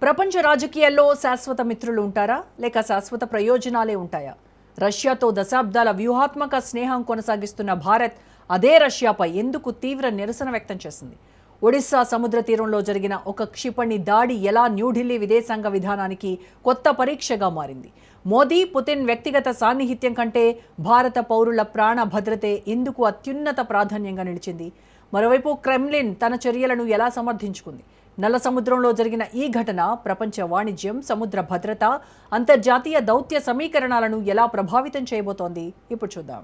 ప్రపంచ రాజకీయాల్లో శాశ్వత మిత్రులు ఉంటారా లేక శాశ్వత ప్రయోజనాలే ఉంటాయా? రష్యాతో దశాబ్దాల వ్యూహాత్మక స్నేహం కొనసాగిస్తున్న భారత్ అదే రష్యాపై ఎందుకు తీవ్ర నిరసన వ్యక్తం చేసింది? ఒడిశా సముద్ర తీరంలో జరిగిన ఒక క్షిపణి దాడి ఎలా న్యూఢిల్లీ విదేశాంగ విధానానికి కొత్త పరీక్షగా మారింది? మోదీ పుతిన్ వ్యక్తిగత సాన్నిహిత్యం కంటే భారత పౌరుల ప్రాణ భద్రతే ఎందుకు అత్యున్నత ప్రాధాన్యంగా నిలిచింది? మరోవైపు క్రెమ్లిన్ తన చర్యలను ఎలా సమర్థించుకుంది? నల్ల సముద్రంలో జరిగిన ఈ ఘటన ప్రపంచ వాణిజ్యం, సముద్ర భద్రత, అంతర్జాతీయ దౌత్య సమీకరణాలను ఎలా ప్రభావితం చేయబోతోంది? ఇప్పుడు చూద్దాం.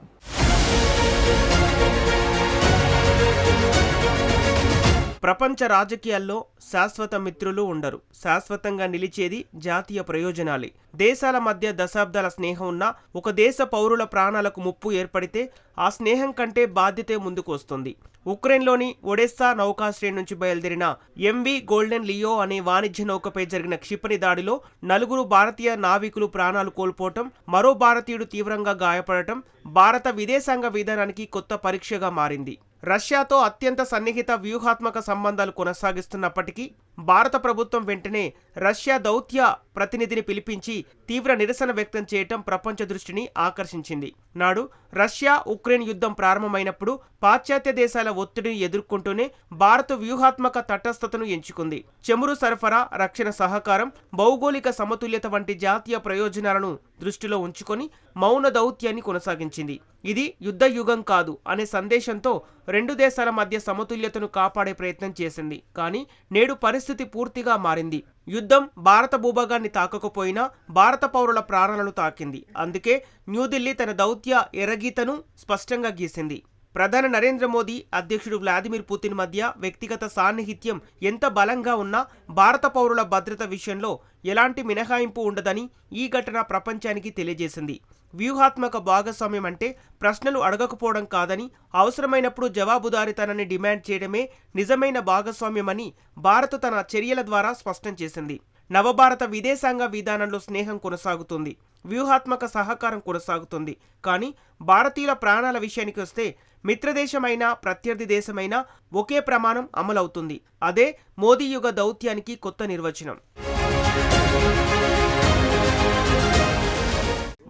ప్రపంచ రాజకీయాల్లో శాశ్వత మిత్రులు ఉండరు. శాశ్వతంగా నిలిచేది జాతీయ ప్రయోజనాలే. దేశాల మధ్య దశాబ్దాల స్నేహం ఉన్న ఒక దేశ పౌరుల ప్రాణాలకు ముప్పు ఏర్పడితే ఆ స్నేహం కంటే బాధ్యతే ముందుకు వస్తుంది. ఉక్రెయిన్లోని ఒడెస్సా నౌకాశ్రయం నుంచి బయలుదేరిన ఎంవి గోల్డెన్ లియో అనే వాణిజ్య నౌకపై జరిగిన క్షిపణి దాడిలో 4 భారతీయ నావికులు ప్రాణాలు కోల్పోవటం, మరో భారతీయుడు తీవ్రంగా గాయపడటం భారత విదేశాంగ విధానానికి కొత్త పరీక్షగా మారింది. రష్యాతో అత్యంత సన్నిహిత వ్యూహాత్మక సంబంధాలు కొనసాగిస్తున్నప్పటికీ భారత ప్రభుత్వం వెంటనే రష్యా దౌత్య ప్రతినిధిని పిలిపించి తీవ్ర నిరసన వ్యక్తం చేయటం ప్రపంచ దృష్టిని ఆకర్షించింది. నాడు రష్యా ఉక్రెయిన్ యుద్ధం ప్రారంభమైనప్పుడు పాశ్చాత్య దేశాల ఒత్తిడిని ఎదుర్కొంటూనే భారత్ వ్యూహాత్మక తటస్థతను ఎంచుకుంది. చమురు సరఫరా, రక్షణ సహకారం, భౌగోళిక సమతుల్యత వంటి జాతీయ ప్రయోజనాలను దృష్టిలో ఉంచుకొని మౌన దౌత్యాన్ని కొనసాగించింది. ఇది యుద్ధ యుగం కాదు అనే సందేశంతో 2 దేశాల మధ్య సమతుల్యతను కాపాడే ప్రయత్నం చేసింది. కానీ నేడు పరిస్థితి పూర్తిగా మారింది. యుద్ధం భారత భూభాగాన్ని తాకకపోయినా భారత పౌరుల ప్రాణాలను తాకింది. అందుకే న్యూఢిల్లీ తన దౌత్య ఎరగీతను స్పష్టంగా గీసింది. ప్రధాని నరేంద్ర మోదీ, అధ్యక్షుడు వ్లాదిమిర్ పుతిన్ మధ్య వ్యక్తిగత సాన్నిహిత్యం ఎంత బలంగా ఉన్నా భారత పౌరుల భద్రత విషయంలో ఎలాంటి మినహాయింపు ఉండదని ఈ ఘటన ప్రపంచానికి తెలియజేసింది. వ్యూహాత్మక భాగస్వామ్యం అంటే ప్రశ్నలు అడగకపోవడం కాదని, అవసరమైనప్పుడు జవాబుదారీతనాన్ని డిమాండ్ చేయడమే నిజమైన భాగస్వామ్యమని భారత్ తన చర్యల ద్వారా స్పష్టం చేసింది. నవభారత విదేశాంగ విధానంలో స్నేహం కొనసాగుతుంది, వ్యూహాత్మక సహకారం కొనసాగుతుంది. కానీ భారతీయుల ప్రాణాల విషయానికి వస్తే మిత్రదేశమైనా ప్రత్యర్థి దేశమైనా ఒకే ప్రమాణం అమలవుతుంది. అదే మోదీ యుగ దౌత్యానికి కొత్త నిర్వచనం.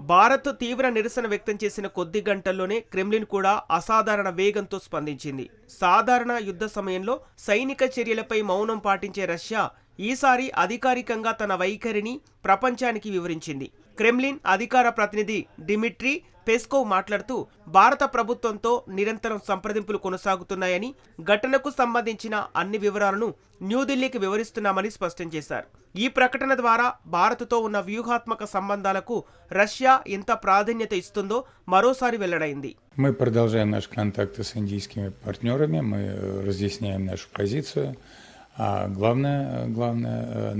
భారత్ తీవ్ర నిరసన వ్యక్తం చేసిన కొద్ది గంటల్లోనే క్రెమ్లిన్ కూడా అసాధారణ వేగంతో స్పందించింది. సాధారణ యుద్ధ సమయంలో సైనిక చర్యలపై మౌనం పాటించే రష్యా ఈసారి అధికారికంగా తన వైఖరిని ప్రపంచానికి వివరించింది. క్రెమ్లిన్ అధికార ప్రతినిధి డిమిట్రీ పెస్కోవ్ మాట్లాడుతూ భారత ప్రభుత్వంతో నిరంతరం సంప్రదింపులు కొనసాగుతున్నాయని, ఘటనకు సంబంధించిన అన్ని వివరాలను న్యూఢిల్లీకి వివరిస్తున్నామని స్పష్టం చేశారు. ఈ ప్రకటన ద్వారా భారత్తో ఉన్న వ్యూహాత్మక సంబంధాలకు రష్యా ఎంత ప్రాధాన్యత ఇస్తుందో మరోసారి వెల్లడైంది. Мы продолжаем наши контакты с индийскими партнерами, мы разъясняем нашу позицию. А главное,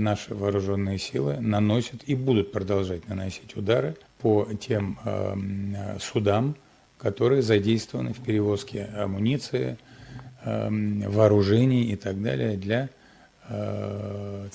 наши вооруженные силы наносят и будут продолжать наносить удары по тем судам, которые задействованы в перевозке амуниции, вооружений и так далее для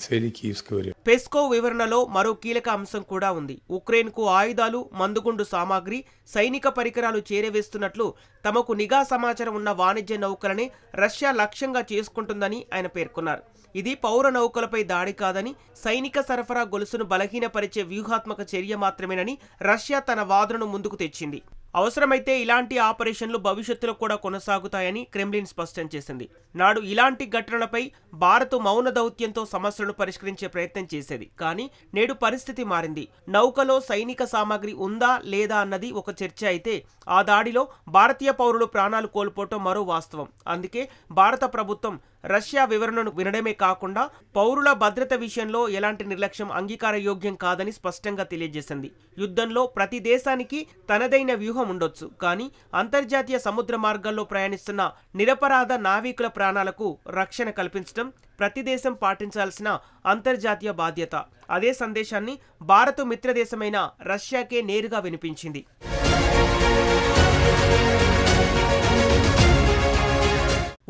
целей Киевского режима. పెస్కోవ్ వివరణలో మరో కీలక అంశం కూడా ఉంది. ఉక్రెయిన్కు ఆయుధాలు, మందుగుండు సామాగ్రి, సైనిక పరికరాలు చేరవేస్తున్నట్లు తమకు నిఘా సమాచారం ఉన్న వాణిజ్య నౌకలనే రష్యా లక్ష్యంగా చేసుకుంటుందని ఆయన పేర్కొన్నారు. ఇది పౌర నౌకలపై దాడి కాదని, సైనిక సరఫరా గొలుసును బలహీనపరిచే వ్యూహాత్మక చర్య మాత్రమేనని రష్యా తన వాదనను ముందుకు తెచ్చింది. అవసరమైతే ఇలాంటి ఆపరేషన్లు భవిష్యత్తులో కూడా కొనసాగుతాయని క్రెమ్లిన్ స్పష్టం చేసింది. నాడు ఇలాంటి ఘటనలపై భారత్ మౌన దౌత్యంతో సమస్యలను పరిష్కరించే ప్రయత్నం చేసేది. కానీ నేడు పరిస్థితి మారింది. నౌకలో సైనిక సామాగ్రి ఉందా లేదా అన్నది ఒక చర్చ అయితే, ఆ దాడిలో భారతీయ పౌరులు ప్రాణాలు కోల్పోవటం మరో వాస్తవం. అందుకే భారత ప్రభుత్వం రష్యా వివరణను వినడమే కాకుండా పౌరుల భద్రత విషయంలో ఎలాంటి నిర్లక్ష్యం అంగీకారయోగ్యం కాదని స్పష్టంగా తెలియజేసింది. యుద్ధంలో ప్రతి దేశానికి తనదైన వ్యూహం ఉండొచ్చు, కానీ అంతర్జాతీయ సముద్ర మార్గాల్లో ప్రయాణిస్తున్న నిరపరాధ నావికుల ప్రాణాలకు రక్షణ కల్పించడం ప్రతి దేశం పాటించాల్సిన అంతర్జాతీయ బాధ్యత. అదే సందేశాన్ని భారత్ మిత్రదేశమైన రష్యాకే నేరుగా వినిపించింది.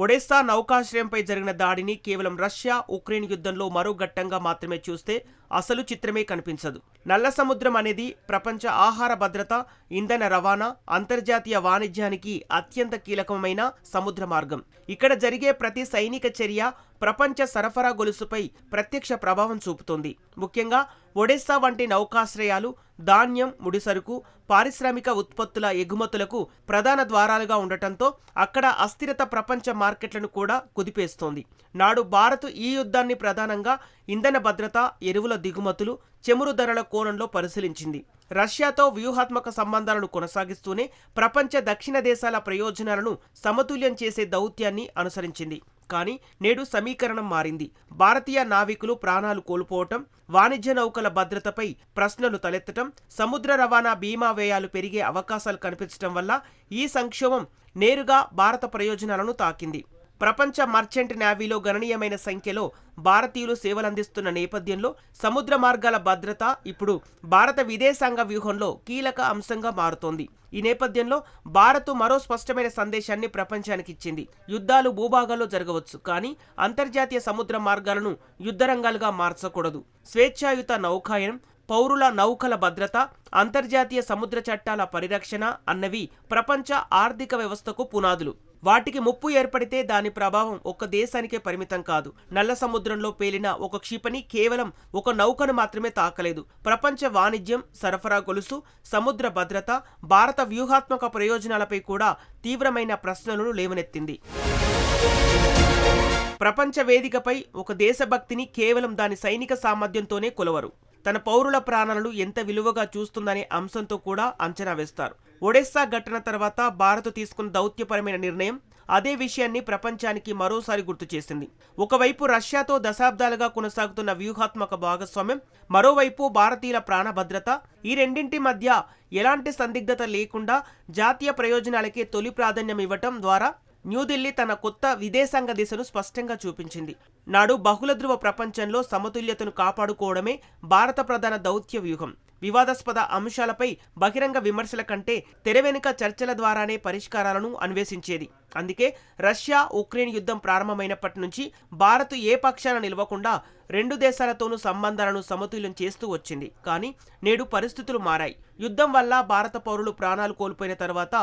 ఒడెస్సా నౌకాశ్రయంపై జరిగిన దాడిని కేవలం రష్యా ఉక్రెయిన్ యుద్ధంలో మరో ఘట్టంగా మాత్రమే చూస్తే అసలు చిత్రమే కనిపించదు. నల్ల సముద్రం అనేది ప్రపంచ ఆహార భద్రత, ఇంధన రవాణా, అంతర్జాతీయ వాణిజ్యానికి అత్యంత కీలకమైన సముద్ర మార్గం. ఇక్కడ జరిగే ప్రతి సైనిక చర్య ప్రపంచ సరఫరా గొలుసుపై ప్రత్యక్ష ప్రభావం చూపుతోంది. ముఖ్యంగా ఒడెస్సా వంటి నౌకాశ్రయాలు ధాన్యం, ముడిసరుకు, పారిశ్రామిక ఉత్పత్తుల ఎగుమతులకు ప్రధాన ద్వారాలుగా ఉండటంతో అక్కడ అస్థిరత ప్రపంచ మార్కెట్లను కూడా కుదిపేస్తోంది. నాడు భారత్ ఈ యుద్ధాన్ని ప్రధానంగా ఇంధన భద్రత, ఎరువుల దిగుమతులు, చమురు ధరల కోణంలో పరిశీలించింది. రష్యాతో వ్యూహాత్మక సంబంధాలను కొనసాగిస్తూనే ప్రపంచ దక్షిణ దేశాల ప్రయోజనాలను సమతుల్యం చేసే దౌత్యాన్ని అనుసరించింది. కానీ నేడు సమీకరణం మారింది. భారతీయ నావికులు ప్రాణాలు కోల్పోవటం, వాణిజ్య నౌకల భద్రతపై ప్రశ్నలు తలెత్తటం, సముద్ర రవాణా బీమా వ్యయాలు పెరిగే అవకాశాలు కనిపించడం వల్ల ఈ సంక్షోభం నేరుగా భారత ప్రయోజనాలను తాకింది. ప్రపంచ మర్చెంట్ నేవీలో గణనీయమైన సంఖ్యలో భారతీయులు సేవలందిస్తున్న నేపథ్యంలో సముద్ర మార్గాల భద్రత ఇప్పుడు భారత విదేశాంగ వ్యూహంలో కీలక అంశంగా మారుతోంది. ఈ నేపథ్యంలో భారత్ మరో స్పష్టమైన సందేశాన్ని ప్రపంచానికి ఇచ్చింది. యుద్ధాలు భూభాగాల్లో జరగవచ్చు, కానీ అంతర్జాతీయ సముద్ర మార్గాలను యుద్ధరంగాలుగా మార్చకూడదు. స్వేచ్ఛాయుత నౌకాయనం, పౌరుల నౌకల భద్రత, అంతర్జాతీయ సముద్ర చట్టాల పరిరక్షణ అన్నవి ప్రపంచ ఆర్థిక వ్యవస్థకు పునాదులు. వాటికి ముప్పు ఏర్పడితే దాని ప్రభావం ఒక్క దేశానికే పరిమితం కాదు. నల్ల సముద్రంలో పేలిన ఒక క్షిపణి కేవలం ఒక నౌకను మాత్రమే తాకలేదు. ప్రపంచ వాణిజ్యం, సరఫరా గొలుసు, సముద్ర భద్రత, భారత వ్యూహాత్మక ప్రయోజనాలపై కూడా తీవ్రమైన ప్రశ్నలను లేవనెత్తింది. ప్రపంచ వేదికపై ఒక దేశభక్తిని కేవలం దాని సైనిక సామర్థ్యంతోనే కొలవరు. తన పౌరుల ప్రాణాలను ఎంత విలువగా చూస్తుందనే అంశంతో కూడా అంచనా వేస్తారు. ఒడెస్సా ఘటన తర్వాత భారత్ తీసుకున్న దౌత్యపరమైన నిర్ణయం అదే విషయాన్ని ప్రపంచానికి మరోసారి గుర్తు చేసింది. ఒకవైపు రష్యాతో దశాబ్దాలుగా కొనసాగుతున్న వ్యూహాత్మక భాగస్వామ్యం, మరోవైపు భారతీయుల ప్రాణభద్రత. ఈ రెండింటి మధ్య ఎలాంటి సందిగ్ధత లేకుండా జాతీయ ప్రయోజనాలకే తొలి ప్రాధాన్యం ఇవ్వటం ద్వారా న్యూఢిల్లీ తన కొత్త విదేశాంగ దిశను స్పష్టంగా చూపించింది. నాడు బహుళ ధ్రువ ప్రపంచంలో సమతుల్యతను కాపాడుకోవడమే భారత ప్రధాన దౌత్య వ్యూహం. వివాదాస్పద అంశాలపై బహిరంగ విమర్శల కంటే తెరవెనుక చర్చల ద్వారానే పరిష్కారాలను అన్వేషించేది. అందుకే రష్యా ఉక్రెయిన్ యుద్ధం ప్రారంభమైనప్పటి నుంచి భారత్ ఏ పక్షాన నిలవకుండా రెండు దేశాలతోనూ సంబంధాలను సమతుల్యం చేస్తూ వచ్చింది. కానీ నేడు పరిస్థితులు మారాయి. యుద్ధం వల్ల భారత పౌరులు ప్రాణాలు కోల్పోయిన తర్వాత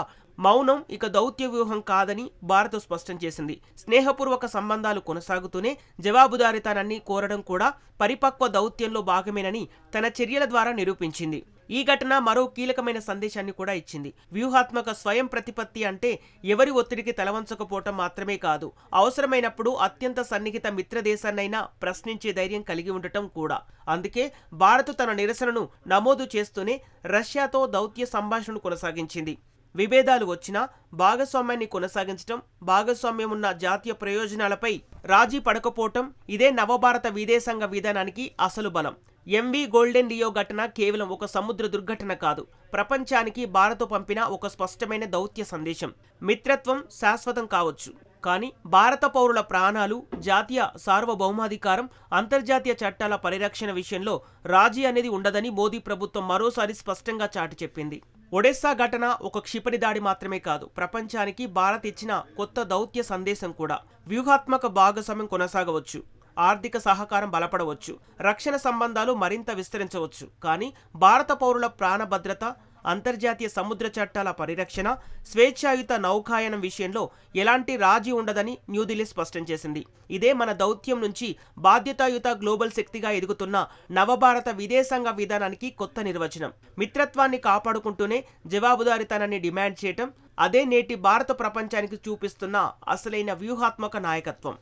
మౌనం ఇక దౌత్య వ్యూహం కాదని భారత్ స్పష్టం చేసింది. స్నేహపూర్వక సంబంధాలు కొనసాగుతూనే జవాబుదారీతనాన్ని కోరడం కూడా పరిపక్వ దౌత్యంలో భాగమేనని తన చర్యల ద్వారా నిరూపించింది. ఈ ఘటన మరో కీలకమైన సందేశాన్ని కూడా ఇచ్చింది. వ్యూహాత్మక స్వయం ప్రతిపత్తి అంటే ఎవరి ఒత్తిడికి తలవంచకపోవటం మాత్రమే కాదు, అవసరమైనప్పుడు అత్యంత సన్నిహిత మిత్ర దేశాన్నైనా ప్రశ్నించే ధైర్యం కలిగి ఉండటం కూడా. అందుకే భారత్ తన నిరసనను నమోదు చేస్తూనే రష్యాతో దౌత్య సంభాషణను కొనసాగించింది. విభేదాలు వచ్చినా భాగస్వామ్యాన్ని కొనసాగించటం, భాగస్వామ్యం ఉన్న జాతీయ ప్రయోజనాలపై రాజీ పడకపోవటం, ఇదే నవభారత విదేశాంగ విధానానికి అసలు బలం. ఎంవి గోల్డెన్ లియో ఘటన కేవలం ఒక సముద్ర దుర్ఘటన కాదు, ప్రపంచానికి భారత్ పంపిన ఒక స్పష్టమైన దౌత్య సందేశం. మిత్రత్వం శాశ్వతం కావచ్చు, కానీ భారత పౌరుల ప్రాణాలు, జాతీయ సార్వభౌమాధికారం, అంతర్జాతీయ చట్టాల పరిరక్షణ విషయంలో రాజీ అనేది ఉండదని మోదీ ప్రభుత్వం మరోసారి స్పష్టంగా చాటి చెప్పింది. ఒడెస్సా ఘటన ఒక క్షిపణి దాడి మాత్రమే కాదు, ప్రపంచానికి భారత్ ఇచ్చిన కొత్త దౌత్య సందేశం కూడా. వ్యూహాత్మక భాగస్వామ్యం కొనసాగవచ్చు, ఆర్థిక సహకారం బలపడవచ్చు, రక్షణ సంబంధాలు మరింత విస్తరించవచ్చు, కానీ భారత పౌరుల ప్రాణభద్రత, అంతర్జాతీయ సముద్ర చట్టాల పరిరక్షణ, స్వేచ్ఛాయుత నౌకాయనం విషయంలో ఎలాంటి రాజీ ఉండదని న్యూఢిల్లీ స్పష్టం చేసింది. ఇదే మన దౌత్యం నుంచి బాధ్యతాయుత గ్లోబల్ శక్తిగా ఎదుగుతున్న నవభారత విదేశాంగ విధానానికి కొత్త నిర్వచనం. మిత్రత్వాన్ని కాపాడుకుంటూనే జవాబుదారీతనాన్ని డిమాండ్ చేయటం, అదే నేటి భారత ప్రపంచానికి చూపిస్తున్న అసలైన వ్యూహాత్మక నాయకత్వం.